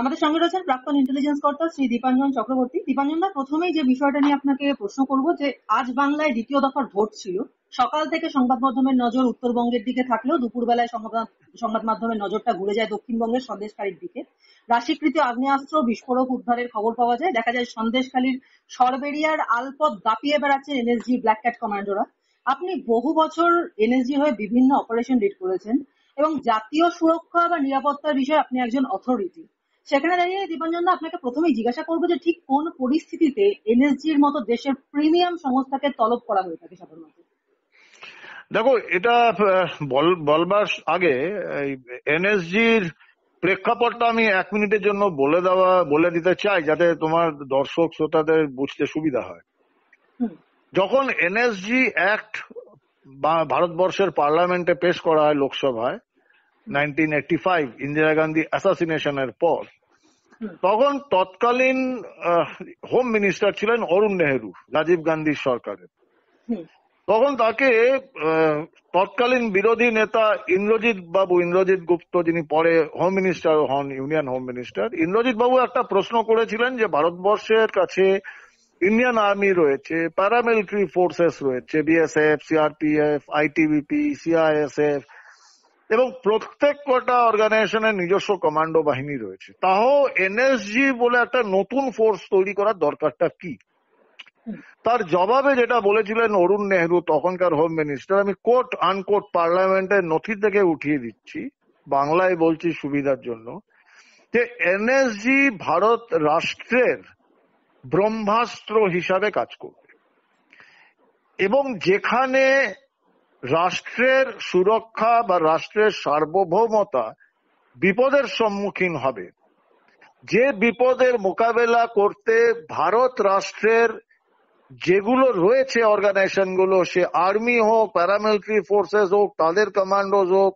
আমাদের সঙ্গে রয়েছেন প্রাক্তন ইন্টেলিজেন্স কর্তা শ্রী দীপাঞ্জন চক্রবর্তী। দীপাঞ্জন দা, প্রথমেই যে বিষয়টা নিয়ে আপনাকে প্রশ্ন করব যে আজ বাংলায় দ্বিতীয় দফার ভোট ছিল। সকাল থেকে সংবাদ মাধ্যমের নজর উত্তরবঙ্গের দিকে থাকলেও দুপুরবেলায় সংবাদ মাধ্যমের নজরটা ঘুরে যায় দক্ষিণবঙ্গের সন্দেশখালীর দিকে। রাশিকৃত আগ্নেয়াস্ত্র বিস্ফোরক উদ্ধারের খবর পাওয়া যায়। দেখা যায় সন্দেশখালীর সরবেরিয়ার আলপথ দাপিয়ে বেড়াচ্ছে এনএসজি ব্ল্যাক ক্যাট কমান্ডোরা। আপনি বহু বছর এনএসজি হয়ে বিভিন্ন অপারেশন লিড করেছেন এবং জাতীয় সুরক্ষা বা নিরাপত্তার বিষয়ে আপনি একজন অথরিটি। সেখানে দাঁড়িয়ে দীপাঞ্জন দা, আপনাকে প্রথমেই জিজ্ঞাসা করবো যে ঠিক কোন পরিস্থিতিতে এনএসজির মতো দেশের প্রিমিয়াম সংস্থাকে তলব করা হয়ে থাকে সাধারণত? দেখো, এটা বলবার আগে এনএসজির প্রেক্ষাপটটা আমি 1 মিনিটের জন্য বলে দিতে চাই, যাতে তোমার দর্শক শ্রোতাদের বুঝতে সুবিধা হয়। যখন এনএসজি অ্যাক্ট ভারতবর্ষের পার্লামেন্টে পেশ করা হয় লোকসভায় 1985 ইন্দিরা গান্ধী অ্যাসাসিনেশনের পর, তখন তৎকালীন হোম মিনিস্টার ছিলেন অরুণ নেহেরু, রাজীব গান্ধীর সরকারের। তখন তাকে তৎকালীন বিরোধী নেতা ইন্দ্রজিৎ গুপ্ত, যিনি পরে হোম মিনিস্টার হন, ইউনিয়ন হোম মিনিস্টার, ইন্দ্রজিৎ বাবু একটা প্রশ্ন করেছিলেন যে ভারতবর্ষের কাছে ইন্ডিয়ান আর্মি রয়েছে, প্যারামিলিটারি ফোর্সেস রয়েছে, বিএসএফ, সিআরপিএফ, আইটিবিপি, সিআইএসএফ, এবং প্রত্যেক কটা অর্গানাইজেশনের নিজস্ব কমান্ডো বাহিনী রয়েছে, তাও এনএসজি বলে একটা নতুন ফোর্স তৈরি করার দরকারটা কি? তার জবাবে যেটা বলেছিলেন অরুণ নেহেরু, তখনকার হোম মিনিস্টার, আমি কোট আনকোট পার্লামেন্টের নথি থেকে উঠিয়ে দিচ্ছি, বাংলায় বলছি সুবিধার জন্য, যে এনএসজি ভারত রাষ্ট্রের ব্রহ্মাস্ত্র হিসাবে কাজ করবে এবং যেখানে রাষ্ট্রের সুরক্ষা বা রাষ্ট্রের সার্বভৌমতা বিপদের সম্মুখীন হবে, যে বিপদের মোকাবেলা করতে ভারত রাষ্ট্রের যেগুলো রয়েছে অর্গানাইজেশন গুলো, সে আর্মি হোক, প্যারামিলিটারি ফোর্সেস হোক, তাদের কমান্ডোজ হোক,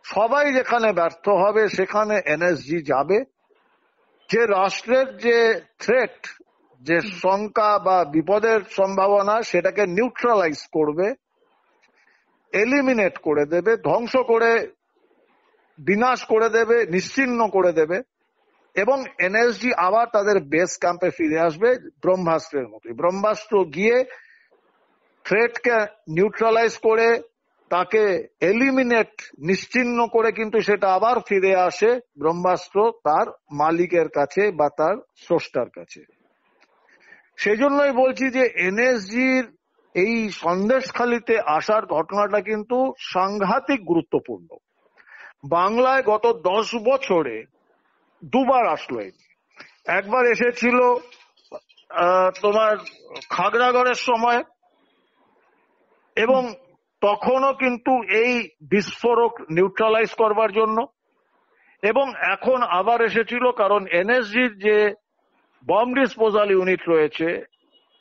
সবাই যেখানে ব্যর্থ হবে সেখানে এনএসজি যাবে। যে রাষ্ট্রের যে থ্রেট, যে শঙ্কা বা বিপদের সম্ভাবনা, সেটাকে নিউট্রালাইজ করবে, এলিমিনেট করে দেবে, ধ্বংস করে বিনাশ করে দেবে, নিশ্চিহ্ন করে দেবে, এবং এনএসজি আবার তাদের বেস ক্যাম্পে ফিরে আসবে ব্রহ্মাস্ত্রের মতো। ব্রহ্মাস্ত্র গিয়ে থ্রেটকে নিউট্রালাইজ করে, তাকে এলিমিনেট, নিশ্চিহ্ন করে, কিন্তু সেটা আবার ফিরে আসে ব্রহ্মাস্ত্র তার মালিকের কাছে বা তার স্রষ্টার কাছে। সেজন্যই বলছি যে এনএসজির এই সন্দেশখালীতে আসার ঘটনাটা কিন্তু সাংঘাতিক গুরুত্বপূর্ণ। বাংলায় গত 10 বছরে দুবার আসলো। একবার এসেছিল তোমার খাগড়াগড়ের সময়, এবং তখনও কিন্তু এই বিস্ফোরক নিউট্রালাইজ করবার জন্য, এবং এখন আবার এসেছিল কারণ এনএসজির যে বম্ব ডিসপোজাল ইউনিট রয়েছে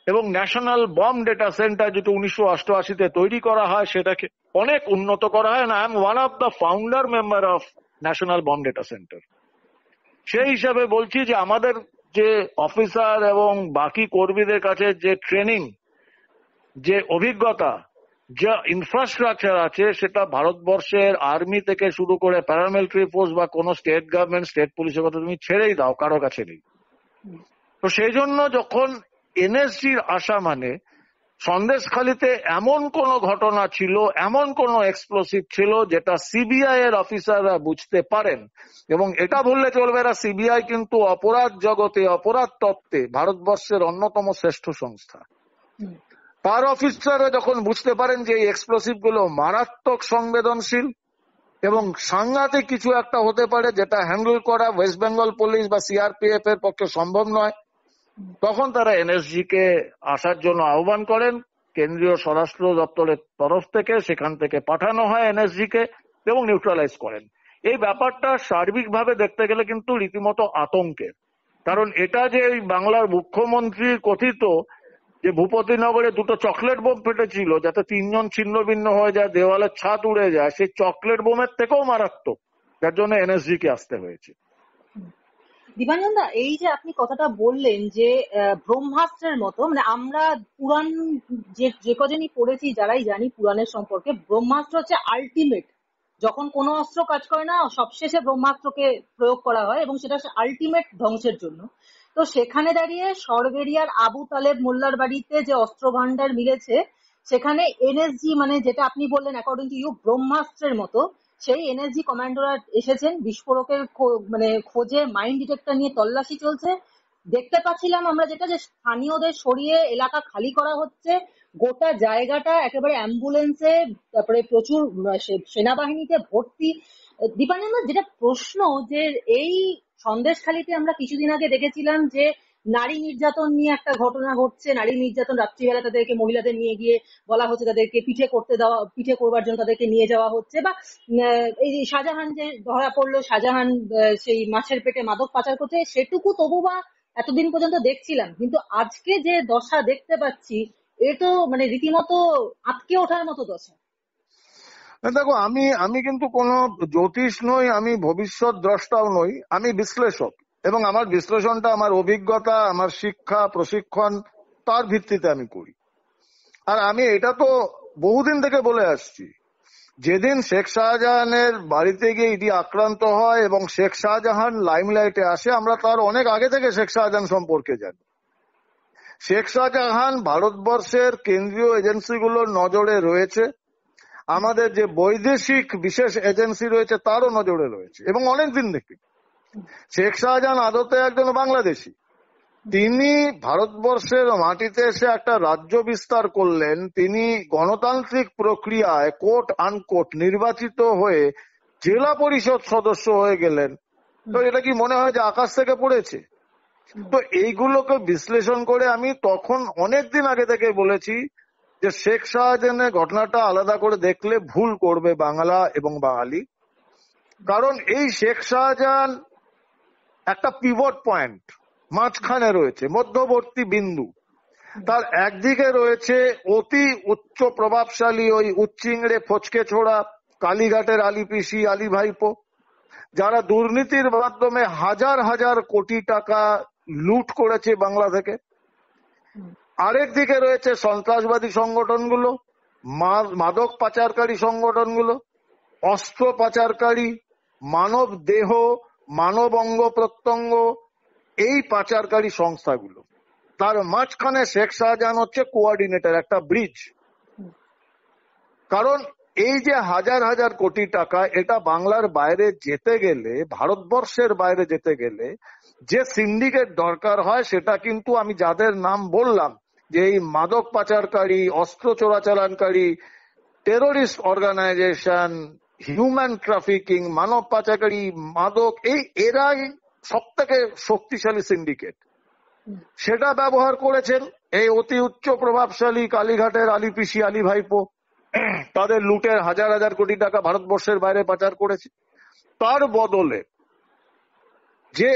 এবং ন্যাশনাল বম্ব ডেটা সেন্টার, যেটা 1988-তে তৈরি করা হয়, সেটাকে অনেক উন্নত করা হয়। I am one of the founder member of national bomb data centre. সেই হিসাবে বলছি যে আমাদের যে অফিসার এবং বাকি কর্মীদের কাছে যে ট্রেনিং, যে অভিজ্ঞতা, যা ইনফ্রাস্ট্রাকচার আছে, সেটা ভারতবর্ষের আর্মি থেকে শুরু করে প্যারামিলিটারি ফোর্স বা কোন স্টেট গভর্নমেন্ট, স্টেট পুলিশের কথা তুমি ছেড়েই দাও, কারো কাছে নেই। তো সেই জন্য যখন এনএসজির আসা, মানে সন্দেশখালীতে এমন কোন ঘটনা ছিল, এমন কোন এক্সপ্লোসিভ ছিল যেটা সিবিআই এর অফিসাররা বুঝতে পারেন, এবং এটা বললে চলবে না, সিবিআই কিন্তু অপরাধ জগতে, অপরাধ তত্ত্বে ভারতবর্ষের অন্যতম শ্রেষ্ঠ সংস্থা। তার অফিসাররা যখন বুঝতে পারেন যে এই এক্সপ্লোসিভ গুলো মারাত্মক সংবেদনশীল এবং সাংঘাতিক কিছু একটা হতে পারে, যেটা হ্যান্ডেল করা ওয়েস্ট বেঙ্গল পুলিশ বা সিআরপিএফ এর পক্ষে সম্ভব নয়, তখন তারা এনএসজি কে আসার জন্য আহ্বান করেন। কেন্দ্রীয় স্বরাষ্ট্র দপ্তরের তরফ থেকে সেখান থেকে পাঠানো হয় এনএসজি কে এবং নিউট্রালাইজ করেন। এই ব্যাপারটা সার্বিকভাবে দেখতে গেলে কিন্তু রীতিমতো আতঙ্কের, কারণ এটা যে বাংলার মুখ্যমন্ত্রীর কথিত যে ভূপতিনগরে 2টো চকলেট বোম ফেটেছিল যাতে 3 জন ছিন্ন ভিন্ন হয়ে যায়, দেওয়ালের ছাদ উড়ে যায়, সেই চকলেট বোমের থেকেও মারাত্মক, যার জন্য এনএসজি কে আসতে হয়েছে। দীপাঞ্জন দা, এই যে আপনি কথাটা বললেন যে ব্রহ্মাস্ত্রের মতো, মানে আমরা পুরাণ যে কজনই পড়েছি, যারাই জানি পুরাণের সম্পর্কে, ব্রহ্মাস্ত্র হচ্ছে আলটিমেট যখন কোনো অস্ত্র কাজ করে না সবশেষে ব্রহ্মাস্ত্রকে প্রয়োগ করা হয় এবং সেটা আলটিমেট ধ্বংসের জন্য। তো সেখানে দাঁড়িয়ে সরবেরিয়ার আবু তালেব মোল্লার বাড়িতে যে অস্ত্র ভান্ডার মিলেছে সেখানে এনএসজি মানে যেটা আপনি বললেন অ্যাকর্ডিং টু ইউ ব্রহ্মাস্ত্রের মতো, সেই এনএসজি কমান্ডোরা এসেছেন, বিস্ফোরকের মানে খোঁজে মাইন্ড ডিটেক্টর নিয়ে তল্লাশি চলছে। দেখতে পাচ্ছিলাম আমরা যেটা যে স্থানীয়দের সরিয়ে এলাকা খালি করা হচ্ছে, গোটা জায়গাটা একেবারে অ্যাম্বুলেন্সে, তারপরে প্রচুর সেনাবাহিনীতে ভর্তি। দীপাঞ্জন, যেটা প্রশ্ন যে এই সন্দেশখালিতে আমরা কিছুদিন আগে দেখেছিলাম যে নারী নির্যাতন নিয়ে একটা ঘটনা ঘটছে, নারী নির্যাতন, রাত্রিবেলা তাদেরকে মহিলাদের নিয়ে গিয়ে বলা হচ্ছে তাদেরকে পিঠে করবার জন্য তাদেরকে নিয়ে যাওয়া হচ্ছে, বা এই যে শাহজাহান যে ধরা পড়লো, শাহজাহান সেই মাছের পেটে মাদক পাচার করছে, সেটুকু তবু বা এতদিন পর্যন্ত দেখছিলাম, কিন্তু আজকে যে দশা দেখতে পাচ্ছি এ তো মানে রীতিমতো আটকে ওঠার মতো দশা। দেখো, আমি আমি কিন্তু কোনো জ্যোতিষ নই, আমি ভবিষ্যৎ দ্রষ্টাও নই, আমি বিশ্লেষক। এবং আমার বিশ্লেষণটা আমার অভিজ্ঞতা, আমার শিক্ষা প্রশিক্ষণ, তার ভিত্তিতে আমি করি। আর আমি এটা তো বহুদিন থেকে বলে আসছি, যেদিন শেখ শাহজাহানের বাড়িতে গিয়ে ইডি আক্রান্ত হয় এবং শেখ শাহজাহান লাইমলাইটে আসে, আমরা তার অনেক আগে থেকে শেখ শাহজাহান সম্পর্কে জানি। শেখ শাহজাহান ভারতবর্ষের কেন্দ্রীয় এজেন্সিগুলোর নজরে রয়েছে, আমাদের যে বৈদেশিক বিশেষ এজেন্সি রয়েছে তারও নজরে রয়েছে, এবং অনেকদিন থেকে। শেখ শাহজাহান আদতে একজন বাংলাদেশী, তিনি ভারতবর্ষের মাটিতে এসে একটা রাজ্য বিস্তার করলেন, তিনি গণতান্ত্রিক প্রক্রিয়ায় কোট আনকোট নির্বাচিত হয়ে জেলা পরিষদ সদস্য হয়ে গেলেন। তো এটা কি মনে হয় যে আকাশ থেকে পড়েছে? তো এইগুলোকে বিশ্লেষণ করে আমি তখন অনেকদিন আগে থেকে বলেছি যে শেখ শাহজাহানের ঘটনাটা আলাদা করে দেখলে ভুল করবে বাংলা এবং বাঙালি। কারণ এই শেখ শাহজাহান একটা পিভট পয়েন্ট, মাঝখানে রয়েছে, মধ্যবর্তী বিন্দু। তার একদিকে রয়েছে অতি উচ্চ প্রভাবশালী ওই উচ্চিংড়ে ফচকে ছোড়া কালীঘাটের আলী পিসি, আলী ভাইপো, যারা দুর্নীতির মাধ্যমে হাজার হাজার কোটি টাকা লুট করেছে বাংলা থেকে। আরেক দিকে রয়েছে সন্ত্রাসবাদী সংগঠনগুলো, মাদক পাচারকারী সংগঠনগুলো, অস্ত্র পাচারকারী, মানব দেহ, মানব অঙ্গ প্রত্যঙ্গ, এই পাচারকারী সংস্থাগুলো। তার মাঝখানে শেখ শাহজাহান হচ্ছে কোঅর্ডিনেটর, একটা ব্রিজ। কারণ এই যে হাজার হাজার কোটি টাকা, এটা বাংলার বাইরে যেতে গেলে, ভারতবর্ষের বাইরে যেতে গেলে যে সিন্ডিকেট দরকার হয়, সেটা কিন্তু আমি যাদের নাম বললাম, যে এই মাদক পাচারকারী, অস্ত্র চোরাচালানকারী, টেরোরিস্ট অর্গানাইজেশন, হিউম্যান ট্রাফিকিং, মানব পাচারকারী, মাদক, এরাই সব থেকে শক্তিশালী সিন্ডিকেট। সেটা ব্যবহার করেছেন এই অতি উচ্চ প্রভাবশালী কালীঘাটের আলী পিসি, আলী ভাইপো। তাদের লুটের হাজার হাজার কোটি টাকা ভারতবর্ষের বাইরে পাচার করেছে। তার বদলে যে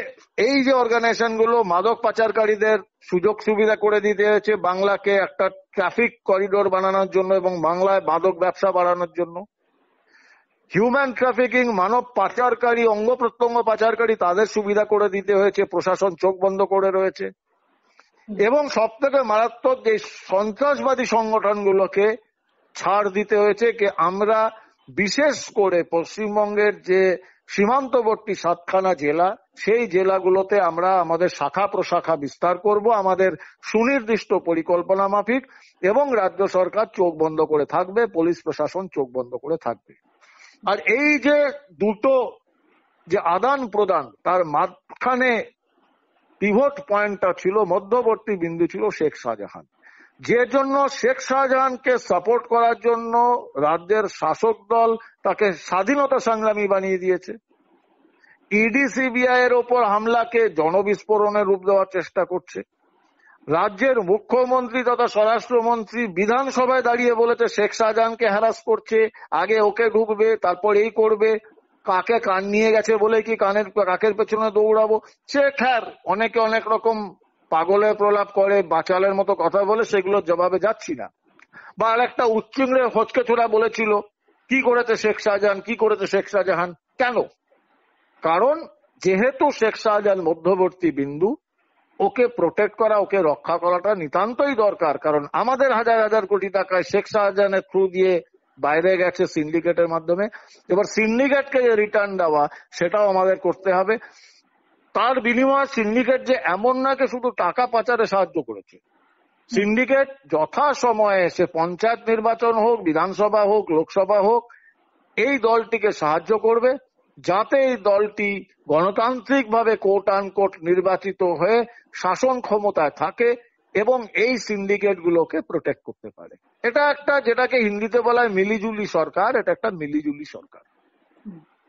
এই যে অর্গানাইজেশন গুলো মাদক পাচারকারীদের সুযোগ সুবিধা করে দিতে হয়েছে বাংলাকে একটা ট্রাফিক করিডোর বানানোর জন্য এবং বাংলায় মাদক ব্যবসা বাড়ানোর জন্য, হিউম্যান ট্রাফিকিং, মানব পাচারকারী, অঙ্গ প্রত্যঙ্গ পাচারকারী, তাদের সুবিধা করে দিতে হয়েছে, প্রশাসন চোখ বন্ধ করে রয়েছে। এবং সব থেকে মারাত্মক যে সন্ত্রাসবাদী সংগঠনগুলোকে ছাড় দিতে হয়েছে, যে আমরা বিশেষ করে পশ্চিমবঙ্গের যে সীমান্তবর্তী 7খানা জেলা, সেই জেলাগুলোতে আমরা আমাদের শাখা প্রশাখা বিস্তার করব, আমাদের সুনির্দিষ্ট পরিকল্পনা মাফিক, এবং রাজ্য সরকার চোখ বন্ধ করে থাকবে, পুলিশ প্রশাসন চোখ বন্ধ করে থাকবে। আর এই যে দুটো যে আদান প্রদান, তার মাঝখানে পিভট পয়েন্টটা ছিল, মধ্যবর্তী বিন্দু ছিল শেখ শাহজাহান। যে জন্য শেখ শাহজাহানকে সাপোর্ট করার জন্য রাজ্যের শাসক দল তাকে স্বাধীনতা সংগ্রামী বানিয়ে দিয়েছে। ইডি সিবিআই এর ওপর হামলাকে জনবিস্ফোরণের রূপ দেওয়ার চেষ্টা করছে। রাজ্যের মুখ্যমন্ত্রী তথা স্বরাষ্ট্রমন্ত্রী বিধানসভায় দাঁড়িয়ে বলেছে শেখ শাহজাহানকে হ্যারাস করছে, আগে ওকে ঢুকবে, তারপর এই করবে, কাকে কান নিয়ে গেছে বলে কি কাকের পেছনে দৌড়াবো। সে খ্যার অনেকে অনেক রকম পাগলের প্রলাপ করে, বাচালের মতো কথা বলে, সেগুলোর জবাবে যাচ্ছি না। বা আর একটা উচ্চিংড়ে ফচকে ছোড়া বলেছিল, কি করেছে শেখ শাহজাহান, কি করেছে শেখ শাহজাহান, কেন? কারণ যেহেতু শেখ শাহজাহান মধ্যবর্তী বিন্দু, ওকে প্রোটেক্ট করা, ওকে রক্ষা করাটা নিতান্তই দরকার। কারণ আমাদের হাজার হাজার কোটি টাকায় শেখ শাহজাহানের থ্রু দিয়ে বাইরে গেছে সিন্ডিকেটের মাধ্যমে। এবার সিন্ডিকেটকে যে রিটার্ন দেওয়া সেটাও আমাদের করতে হবে। তার বিনিময়ে সিন্ডিকেট যে এমন না যে শুধু টাকা পাচারে সাহায্য করেছে, সিন্ডিকেট যথা সময়ে সে পঞ্চায়েত নির্বাচন হোক, বিধানসভা হোক, লোকসভা হোক, এই দলটিকে সাহায্য করবে যাতে এই দলটি গণতান্ত্রিকভাবে কোট আনকোট নির্বাচিত হয়ে শাসন ক্ষমতায় থাকে এবং এই সিন্ডিকেট গুলোকে প্রোটেক্ট করতে পারে। এটা একটা, যেটাকে হিন্দিতে বলা হয় মিলিজুলি সরকার, এটা একটা মিলিজুলি সরকার।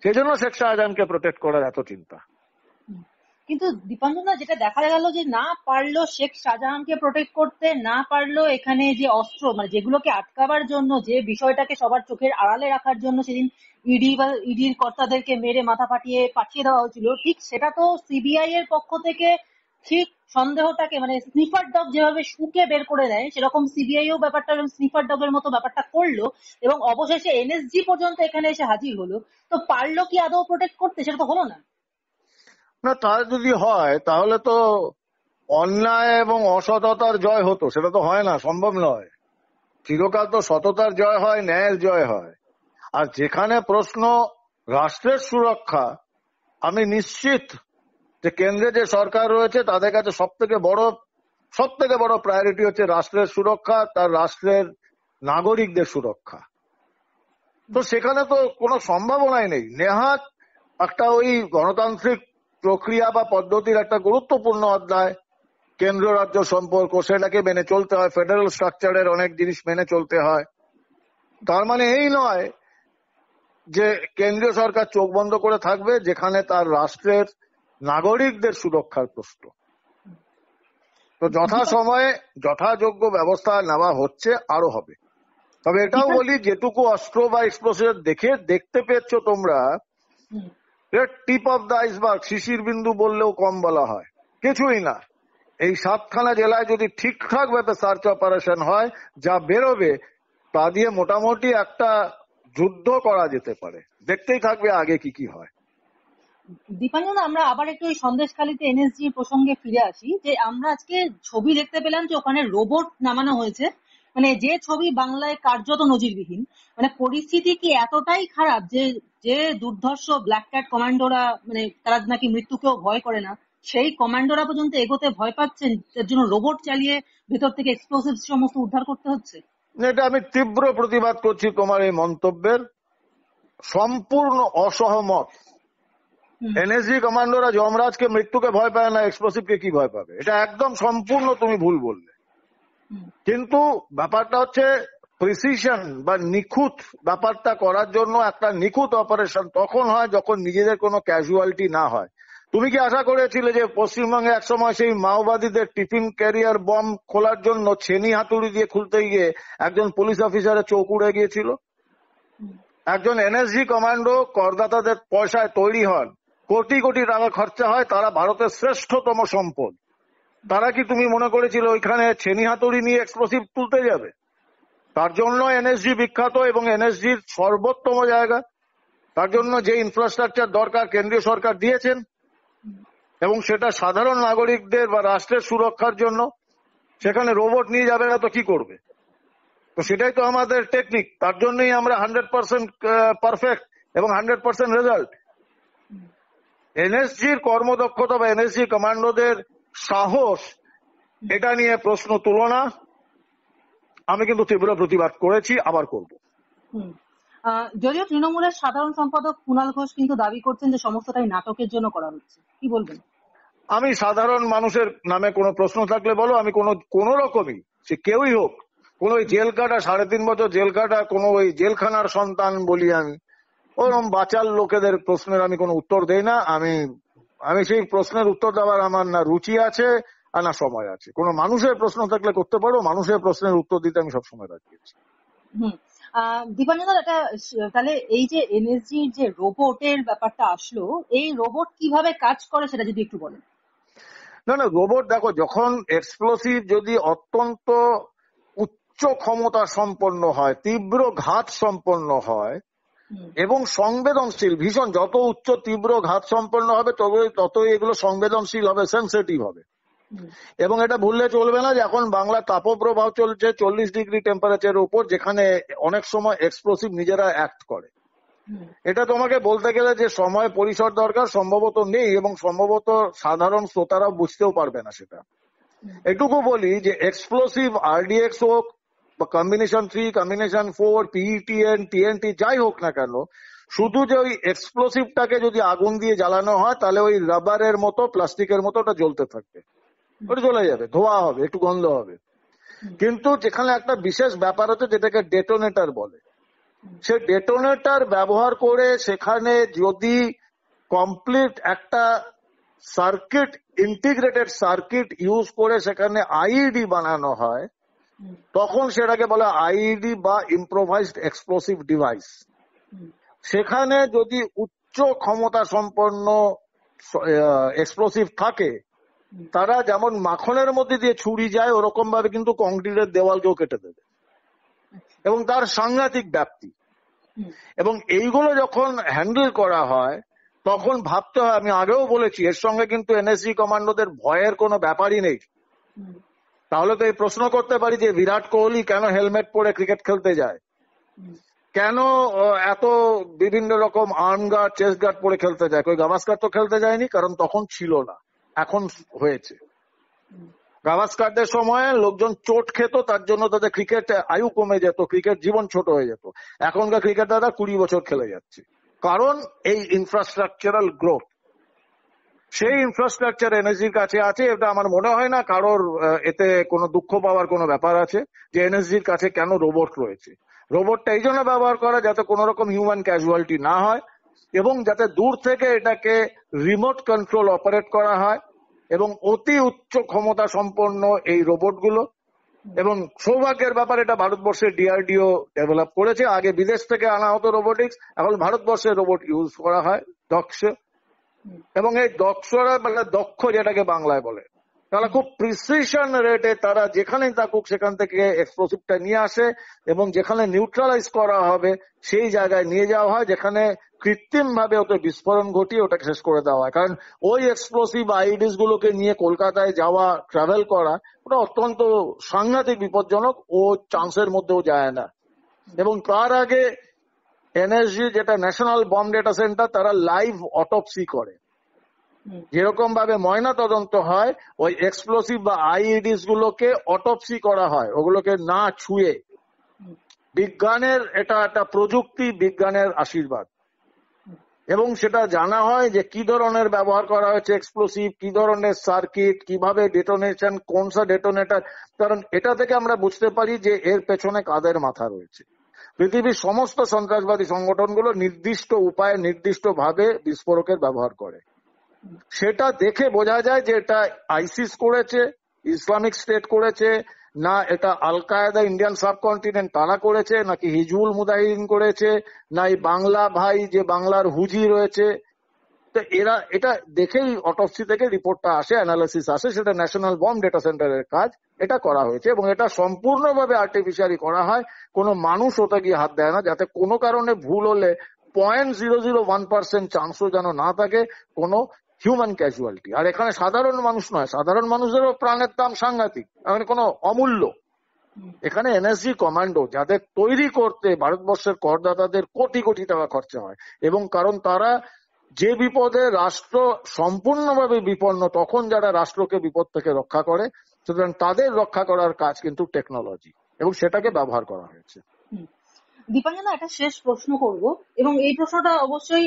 সেজন্য শেখ শাহজাহানকে প্রোটেক্ট করার এত চিন্তা। কিন্তু দীপাঞ্জনদা, যেটা দেখা গেল যে না পারলো শেখ শাহজাহানকে প্রোটেক্ট করতে, না পারলো এখানে যে অস্ত্র মানে যেগুলোকে আটকাবার জন্য, যে বিষয়টাকে সবার চোখের আড়ালে রাখার জন্য সেদিন ইডি বা ইডির কর্তাদেরকে মেরে মাথা ফাটিয়ে পাঠিয়ে দেওয়া হয়েছিল, ঠিক সেটা তো সিবিআই এর পক্ষ থেকে ঠিক সন্দেহটাকে মানে স্নিফার ডগ যেভাবে শুকে বের করে দেয়, সেরকম সিবিআই ও ব্যাপারটা স্নিফার ডগের মতো ব্যাপারটা করলো এবং অবশেষে এনএসজি পর্যন্ত এখানে এসে হাজির হলো। তো পারলো কি আদৌ প্রোটেক্ট করতে? সেটা তো হলো না। না, তা যদি হয় তাহলে তো অন্যায় এবং অসততার জয় হতো, সেটা তো হয় না, সম্ভব নয়। চিরকাল তো সততার জয় হয়, ন্যায়ের জয় হয়। আর যেখানে প্রশ্ন রাষ্ট্রের সুরক্ষা, আমি নিশ্চিত যে কেন্দ্রে যে সরকার রয়েছে তাদের কাছে সব থেকে বড় প্রায়োরিটি হচ্ছে রাষ্ট্রের সুরক্ষা, তার রাষ্ট্রের নাগরিকদের সুরক্ষা। তো সেখানে তো কোনো সম্ভাবনাই নেই। নেহাত একটা ওই গণতান্ত্রিক প্রক্রিয়া বা পদ্ধতির একটা গুরুত্বপূর্ণ অধ্যায়, কেন্দ্র রাজ্য সম্পর্ক, সেটাকে মেনে চলতে হয়। ফেডারেল স্ট্রাকচারের অনেক জিনিস মেনে চলতে হয়। তার মানে এই নয় যে কেন্দ্রীয় সরকার চোখ বন্ধ করে থাকবে যেখানে তার রাষ্ট্রের নাগরিকদের সুরক্ষার প্রশ্ন। তো যথাসময়ে যথাযোগ্য ব্যবস্থা নেওয়া হচ্ছে, আরো হবে। তবে এটাও বলি, যেটুকু অস্ত্র বা এক্সপ্লোসিভ দেখতে পেয়েছো তোমরা, টিপ অফ দ্য আইসবার্গ, শিশির বিন্দু বললেও কম বলা হয়, কিছুই না। এই 7খানা জেলায় যদি ঠিকঠাক ভাবে সার্চ অপারেশন হয়, যা বেরোবে তা দিয়ে মোটামুটি একটা যুদ্ধ করা যেতে পারে। দেখতেই থাকবে আগে কি কি হয়। দীপাঞ্জন, আমরা আবার একটু ওই সন্দেশখালীতে এনএসজি প্রসঙ্গে ফিরে আসি, যে আমরা আজকে ছবি দেখতে পেলাম যে ওখানে রোবট নামানো হয়েছে, মানে যে ছবি বাংলায় কার্যত নজিরবিহীন। মানে পরিস্থিতি কি এতটাই খারাপ যে যে দুর্ধর্ষ ব্ল্যাক ক্যাট কমান্ডোরা, মানে তারা নাকি মৃত্যুকেও ভয় করে না, সেই কমান্ডোরা পর্যন্ত এগোতে ভয় পাচ্ছেন, এর জন্য রোবট চালিয়ে ভেতর থেকে এক্সপ্লোসিভ সমস্ত উদ্ধার করতে হচ্ছে। এটা আমি তীব্র প্রতিবাদ করছি তোমার এই মন্তব্যের, সম্পূর্ণ অসহমত। এনএসজি কমান্ডোরা যমরাজকে মৃত্যুকে ভয় পায় না, এক্সপ্লোসিভকে কি ভয় পাবে? এটা একদম সম্পূর্ণ তুমি ভুল বললে। কিন্তু ব্যাপারটা হচ্ছে প্রিসিশন বা নিখুঁত ব্যাপারটা করার জন্য একটা নিখুঁত অপারেশন তখন হয় যখন নিজেদের কোনো ক্যাজুয়ালিটি না হয়। তুমি কি আশা করেছিলে যে পশ্চিমবঙ্গে একসময় সেই মাওবাদীদের টিফিন ক্যারিয়ার বম খোলার জন্য ছেনি হাতুড়ি দিয়ে খুলতে গিয়ে একজন পুলিশ অফিসারের চোখ উড়ে গিয়েছিল? একজন এনএসজি কমান্ডো করদাতাদের পয়সায় তৈরি হন, কোটি কোটি টাকা খরচা হয়, তারা ভারতের শ্রেষ্ঠতম সম্পদ। তারা কি তুমি মনে করেছিল ওইখানে ছেনি হাতুড়ি নিয়ে এক্সপ্লোসিভ তুলতে যাবে? তার জন্য এনএসজি বিখ্যাত এবং এনএসজির সর্বোত্তম জায়গা। তার জন্য যে ইনফ্রাস্ট্রাকচার দরকার কেন্দ্রীয় সরকার দিয়েছেন এবং সেটা সাধারণ নাগরিকদের বা রাষ্ট্রের সুরক্ষার জন্য। সেখানে রোবট নিয়ে যাবে না তো কি করবে? তো সেটাই তো আমাদের টেকনিক, তার জন্যই আমরা 100% পারফেক্ট এবং 100% রেজাল্ট। এনএসজির কর্মদক্ষতা বা এনএসজি কমান্ডোদের সাহস, এটা নিয়ে প্রশ্ন তুলো না। আমি কিন্তু তীব্র প্রতিবাদ করেছি, আবার করব। যদিও তৃণমূলের সাধারণ সম্পাদক কুণাল ঘোষ কিন্তু দাবি করছেন যে সমস্তটাই নাটকের জন্য করা হচ্ছে, কি বলবেন? আমি সাধারণ মানুষের নামে কোনো প্রশ্ন থাকলে বলো, আমি কোনো রকমই, সে কেউই হোক, কোন ওই জেল কাটা 3.5 বছর জেল কাটা কোন ওই জেলখানার সন্তান বলি আমি, ওরকম বাচাল লোকেদের প্রশ্নের আমি কোনো উত্তর দেই না। আমি সেই প্রশ্নের উত্তর দেওয়ার আমার না রুচি আছে আর না সময় আছে। কোনো মানুষের প্রশ্ন থাকলে করতে পারো, মানুষের প্রশ্নের উত্তর দিতে আমি সবসময় রাজি আছি। দীপাঞ্জন, তাহলে এই যে এনএসজির যে রোবটের ব্যাপারটা আসলো, এই রোবট কিভাবে কাজ করে সেটা যদি একটু বলেন। না, রোবট দেখো, যখন এক্সপ্লোসিভ যদি অত্যন্ত উচ্চ ক্ষমতা সম্পন্ন হয়, তীব্র ঘাত সম্পন্ন হয় এবং সংবেদনশীল, ভীষণ, যত উচ্চ তীব্র ঘাত সম্পন্ন হবে ততই এগুলো সংবেদনশীল হবে, সেন্সিটিভ হবে। হুম, এবং এটা ভুললে চলবে না যে এখন বাংলা তাপপ্রবাহ চলছে 40 ডিগ্রি টেম্পারেচারের উপর, যেখানে অনেক সময় এক্সপ্লোসিভ নিজেরা অ্যাক্ট করে। হুম, এটা তোমাকে বলতে গেলে যে সময় পরিসর দরকার সম্ভবত নেই, এবং সম্ভবত সাধারণ শ্রোতারা বুঝতেও পারবে না সেটা। হুম, এটুকু বলি যে এক্সপ্লোসিভ আরডিএক্স হোক বা কম্বিনেশন 3, কম্বিনেশন 4, পিইটিএন, টিএনটি যাই হোক না কেন, শুধু যে ওই এক্সপ্লোসিভটাকে যদি আগুন দিয়ে জ্বালানো হয় তাহলে ওই রাবারের মতো, প্লাস্টিকের মতো ওটা জ্বলতে থাকবে, ওটা জ্বলে যাবে, ধোয়া হবে, একটু গন্ধ হবে। হুম, কিন্তু যেখানে একটা বিশেষ ব্যাপার হচ্ছে যেটাকে ডেটোনেটর বলে, সে ডেটোনেটর ব্যবহার করে সেখানে যদি কমপ্লিট একটা সার্কিট, ইন্টিগ্রেটেড সার্কিট ইউজ করে সেখানে আইইডি বানানো হয়, হুম, তখন সেটাকে বলে আইইডি বা ইম্প্রোভাইজড এক্সপ্লোসিভ ডিভাইস। হুম, সেখানে যদি উচ্চ ক্ষমতা সম্পন্ন এক্সপ্লোসিভ থাকে, হুম, তারা যেমন মাখনের মধ্যে দিয়ে ছুরি যায় ওরকম ভাবে কিন্তু কংক্রিটের দেওয়ালকেও কেটে দেবে, এবং তার সাংঘাতিক ব্যাপ্তি। হুম, এবং এইগুলো যখন হ্যান্ডেল করা হয় তখন ভাবতে হয়, আমি আগেও বলেছি, এর সঙ্গে কিন্তু এনএসজি কমান্ডোদের ভয়ের কোনো ব্যাপারই নেই। হুম, তাহলে তো এই প্রশ্ন করতে পারি যে বিরাট কোহলি কেন হেলমেট পরে ক্রিকেট খেলতে যায়, হুম, কেন এত বিভিন্ন রকম আর্ম গার্ড, চেস্ট গার্ড পরে খেলতে যায়। কই গাভাস্কার তো খেলতে যায়নি, কারণ তখন ছিল না, এখন হয়েছে। হুম, গাভাস্কারদের সময় লোকজন চোট খেত, তার জন্য তাদের ক্রিকেট আয়ু কমে যেত, ক্রিকেট জীবন ছোট হয়ে যেত। এখনকার ক্রিকেটাররা 20 বছর খেলে যাচ্ছে, কারণ এই ইনফ্রাস্ট্রাকচারাল গ্রোথ। সেই ইনফ্রাস্ট্রাকচার এনএসজির কাছে আছে। এটা আমার মনে হয় না কারোর এতে কোনো দুঃখ পাওয়ার কোনো ব্যাপার আছে যে এনএসজির কাছে কেন রোবট রয়েছে। রোবটটা এই জন্য ব্যবহার করা যাতে কোনো রকম হিউম্যান ক্যাজুয়ালিটি না হয়, এবং যাতে দূর থেকে এটাকে রিমোট কন্ট্রোল অপারেট করা হয়, এবং অতি উচ্চ ক্ষমতা সম্পন্ন এই রোবটগুলো। এবং সৌভাগ্যের ব্যাপার, এটা ভারতবর্ষের ডিআরডিও ডেভেলপ করেছে। আগে বিদেশ থেকে আনা হতো রোবোটিক্স, এখন ভারতবর্ষের রোবট ইউজ করা হয় দক্ষ। হুম, এবং এই দক্ষরা মানে দক্ষ যেটাকে বাংলায় বলে, তারা খুব প্রিসিশন রেটে তারা যেখানেই থাকুক সেখান থেকে এক্সপ্লোসিভটা নিয়ে আসে, এবং যেখানে নিউট্রালাইজ করা হবে সেই জায়গায় নিয়ে যাওয়া হয়, যেখানে কৃত্রিম ভাবে ওতে বিস্ফোরণ ঘটিয়ে ওটাকে শেষ করে দেওয়া হয়। কারণ ওই এক্সপ্লোসিভ আইডিস গুলোকে নিয়ে কলকাতায় যাওয়া, ট্রাভেল করা, ওটা অত্যন্ত সাংঘাতিক বিপজ্জনক, ও চান্সের মধ্যেও যায় না। এবং তার আগে এনএসজি, যেটা ন্যাশনাল বম্ব ডেটা সেন্টার, তারা লাইভ অটোপসি করে। হুম, যেরকম ভাবে ময়না তদন্ত হয়, ওই এক্সপ্লোসিভ বা আইইডিস গুলোকে অটোপসি করা হয়, ওগুলোকে না ছুঁয়ে। হুম, বিজ্ঞানের এটা একটা প্রযুক্তি, বিজ্ঞানের আশীর্বাদ। এবং সেটা জানা হয় যে কি ধরনের ব্যবহার করা হয়েছে এক্সপ্লোসিভ, কি ধরনের সার্কিট, কিভাবে ডেটোনেশন, কোন সা ডেটোনেটর। কারণ এটা থেকে আমরা বুঝতে পারি যে এর পেছনে কাদের মাথা রয়েছে। পৃথিবীর সমস্ত সন্ত্রাসবাদী সংগঠনগুলো নির্দিষ্ট উপায়ে, নির্দিষ্ট ভাবে বিস্ফোরকের ব্যবহার করে। সেটা দেখে বোঝা যায় যে এটা আইসিস করেছে, ইসলামিক স্টেট করেছে, না এটা আল কায়েদা ইন্ডিয়ান সাবকন্টিনেন্ট তারা করেছে, নাকি হিজবুল মুজাহিদিন করেছে, না এই বাংলা ভাই যে বাংলার হুজি রয়েছে। তো এরা এটা দেখেই অটোপসি থেকে রিপোর্টটা আসে, অ্যানালিসিস আসে, সেটা ন্যাশনাল বম্ব ডেটা সেন্টারের কাজ। এটা করা হয়েছে এবং এটা সম্পূর্ণভাবে আর্টিফিশিয়ালি করা হয়, কোনো মানুষ ওটা গিয়ে হাত দেয় না, যাতে কোনো কারণে ভুল হলে 0.001% চান্সও যেন না থাকে কোনো হিউম্যান ক্যাজুয়ালিটি। আর এখানে সাধারণ মানুষ নয়, সাধারণ মানুষদেরও প্রাণের দাম সাংঘাতিক, এখানে কোনো অমূল্য। এখানে এনএসজি কমান্ডো যাদের তৈরি করতে ভারতবর্ষের করদাতাদের কোটি কোটি টাকা খরচা হয়, এবং কারণ তারা যে বিপদে রাষ্ট্র সম্পূর্ণভাবে বিপন্ন, তখন যারা রাষ্ট্রকে বিপদ থেকে রক্ষা করে, সুতরাং তাদের রক্ষা করার কাজ কিন্তু টেকনোলজি, এবং সেটাকে ব্যবহার করা হয়েছে। হুম। দীপাঞ্জনা, একটা শেষ প্রশ্ন করব, এবং এই প্রশ্নটা অবশ্যই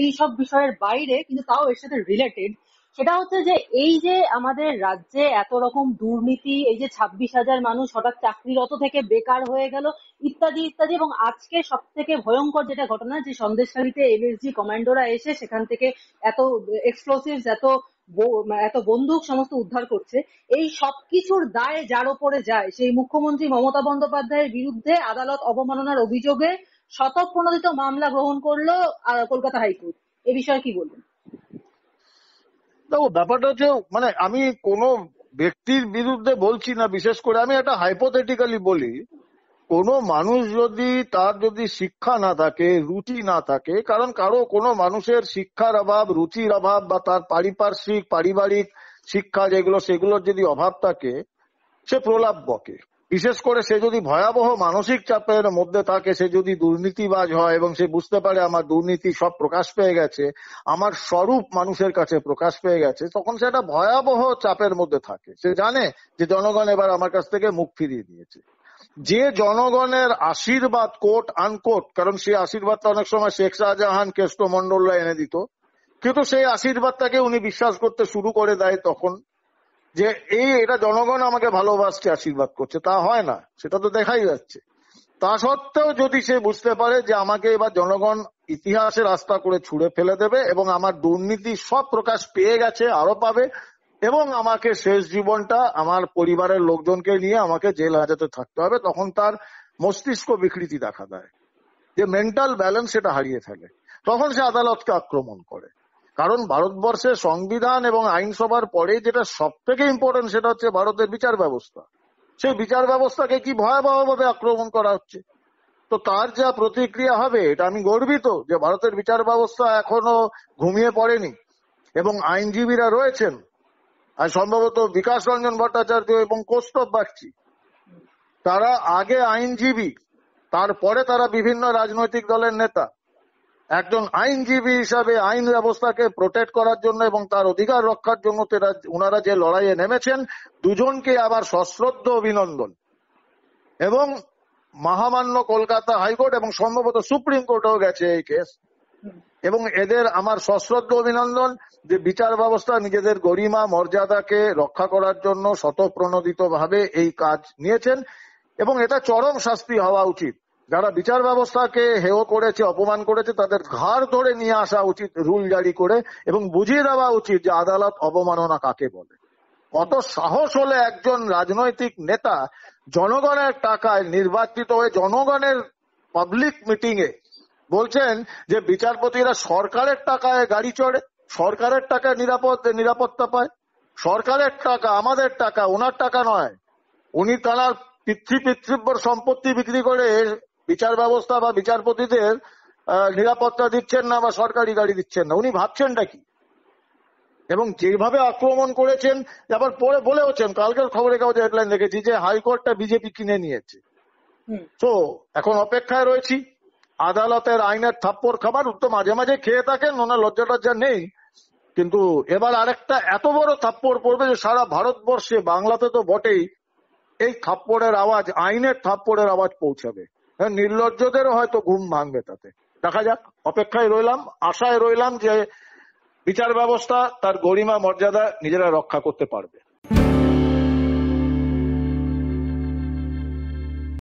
এই সব বিষয়ের বাইরে, কিন্তু তাও এর সাথে রিলেটেড। সেটা হচ্ছে যে এই যে আমাদের রাজ্যে এত রকম দুর্নীতি, এই যে 26,000 মানুষ হঠাৎ চাকরিরত থেকে বেকার হয়ে গেল, ইত্যাদি ইত্যাদি, এবং আজকে সব থেকে ভয়ঙ্কর যেটা ঘটনা, যে সন্দেশখালীতে এমএসজি কমান্ডোরা এসে সেখান থেকে এত এক্সপ্লোসিভস, এত বন্দুক সমস্ত উদ্ধার করছে। এই সবকিছুর দায় যার ওপরে যায়, সেই মুখ্যমন্ত্রী মমতা বন্দ্যোপাধ্যায়ের বিরুদ্ধে আদালত অবমাননার অভিযোগে স্বতঃপ্রণোদিত মামলা গ্রহণ করলো কলকাতা হাইকোর্ট। এ বিষয়ে কি বলবেন? দেখো, ব্যাপারটা হচ্ছে, মানে আমি কোনো ব্যক্তির বিরুদ্ধে বলছি না, বিশেষ করে আমি একটা হাইপোথেটিক্যালি বলি, কোনো মানুষ যদি, তার যদি শিক্ষা না থাকে, রুচি না থাকে, কারণ কোনো মানুষের শিক্ষার অভাব, রুচির অভাব, বা তার পারিপার্শ্বিক, পারিবারিক শিক্ষা যেগুলো সেগুলোর যদি অভাব থাকে সে প্রলাপ বকে। বিশেষ করে সে যদি ভয়াবহ মানসিক চাপের মধ্যে থাকে, সে যদি দুর্নীতিবাজ হয় এবং সে বুঝতে পারে আমার দুর্নীতি সব প্রকাশ পেয়ে গেছে, আমার স্বরূপ মানুষের কাছে প্রকাশ পেয়ে গেছে, তখন সে একটা ভয়াবহ চাপের মধ্যে থাকে। সে জানে যে জনগণ এবার আমার কাছ থেকে মুখ ফিরিয়ে নিয়েছে। যে জনগণের আশীর্বাদ কোট আনকোট, কারণ সেই আশীর্বাদটা অনেক সময় শেখ শাহজাহান কেষ্টমন্ডলরা এনে দিত, কিন্তু সেই আশীর্বাদটাকে উনি বিশ্বাস করতে শুরু করে দেয় তখন যে এটা জনগণ আমাকে ভালোবাসছে আশীর্বাদ করছে, তা হয় না, সেটা তো দেখাই যাচ্ছে। তা সত্ত্বেও যদি সে বুঝতে পারে যে আমাকে এবার জনগণ ইতিহাসের রাস্তা করে ছুঁড়ে ফেলে দেবে এবং আমার দুর্নীতি সব প্রকাশ পেয়ে গেছে, আরো পাবে, এবং আমাকে শেষ জীবনটা আমার পরিবারের লোকজনকে নিয়ে আমাকে জেল হাজতে থাকতে হবে, তখন তার মস্তিষ্ক বিকৃতি দেখা দেয়, যে মেন্টাল ব্যালেন্স সেটা হারিয়ে ফেলে। তখন সে আদালতকে আক্রমণ করে। কারণ ভারতবর্ষের সংবিধান এবং আইনসভার পরে যেটা সব থেকে ইম্পর্টেন্ট সেটা হচ্ছে ভারতের বিচার ব্যবস্থা। সেই বিচার ব্যবস্থাকে কি ভয়াবহভাবে আক্রমণ করা হচ্ছে। তো তার যা প্রতিক্রিয়া হবে, এটা আমি গর্বিত যে ভারতের বিচার ব্যবস্থা এখনো ঘুমিয়ে পড়েনি এবং আইনজীবীরা রয়েছেন, আর সম্ভবত বিকাশ রঞ্জন ভট্টাচার্য এবং কৌস্তব বাগচি, তারা আগে আইনজীবী, তারপরে তারা বিভিন্ন রাজনৈতিক দলের নেতা। একজন আইনজীবী হিসাবে আইন ব্যবস্থাকে প্রোটেক্ট করার জন্য এবং তার অধিকার রক্ষার জন্য ওনারা যে লড়াইয়ে নেমেছেন, দুজনকে আবার সশ্রদ্ধ অভিনন্দন। এবং মহামান্য কলকাতা হাইকোর্ট এবং সম্ভবত সুপ্রিম কোর্টেও গেছে এই কেস, এবং এদের আমার সশ্রদ্ধ অভিনন্দন যে বিচার ব্যবস্থা নিজেদের গরিমা মর্যাদাকে রক্ষা করার জন্য স্বতঃপ্রণোদিত ভাবে এই কাজ নিয়েছেন, এবং এটা চরম শাস্তি হওয়া উচিত। যারা বিচার ব্যবস্থাকে হেয় করেছে, অপমান করেছে, তাদের ঘাড় ধরে নিয়ে আসা উচিত রুল জারি করে, এবং বুঝিয়ে দেওয়া উচিত যে আদালত অবমাননা কাকে বলে। কত সাহস হলে একজন রাজনৈতিক নেতা জনগণের টাকায় নির্বাচিত হয়ে জনগণের পাবলিক মিটিং এ বলছেন যে বিচারপতিরা সরকারের টাকায় গাড়ি চড়ে, সরকারের টাকায় নিরাপত্তা পায়, সরকারের টাকা, আমাদের টাকা, ওনার টাকা নয়। উনি তার পিতৃব্যর সম্পত্তি বিক্রি করে বিচার ব্যবস্থা বা বিচারপতিদের নিরাপত্তা দিচ্ছেন না বা সরকারি গাড়ি দিচ্ছেন না। উনি ভাবছেনটা কি? এবং যেভাবে আক্রমণ করেছেন, আবার পরে বলেওছেন, কালকের খবরের কাগজে হেডলাইন দেখেছি যে হাইকোর্টটা বিজেপি কিনে নিয়েছে। তো এখন অপেক্ষায় রয়েছি আদালতের আইনের থাপ্পড় খাবার। তো মাঝে মাঝে খেয়ে থাকেন, ওনার লজ্জা টজ্জা নেই, কিন্তু এবার আরেকটা এত বড় থাপ্পড় পড়বে যে সারা ভারতবর্ষে, বাংলাতে তো বটেই, এই থাপ্পড়ের আওয়াজ, আইনের থাপ্পড়ের আওয়াজ পৌঁছাবে। নির্লজ্জদেরও হয়তো ঘুম ভাঙবে। তাতে দেখা যাক, অপেক্ষায় রইলাম, আশায় রইলাম যে বিচার ব্যবস্থা তার গরিমা মর্যাদা নিজেরা রক্ষা করতে পারবে।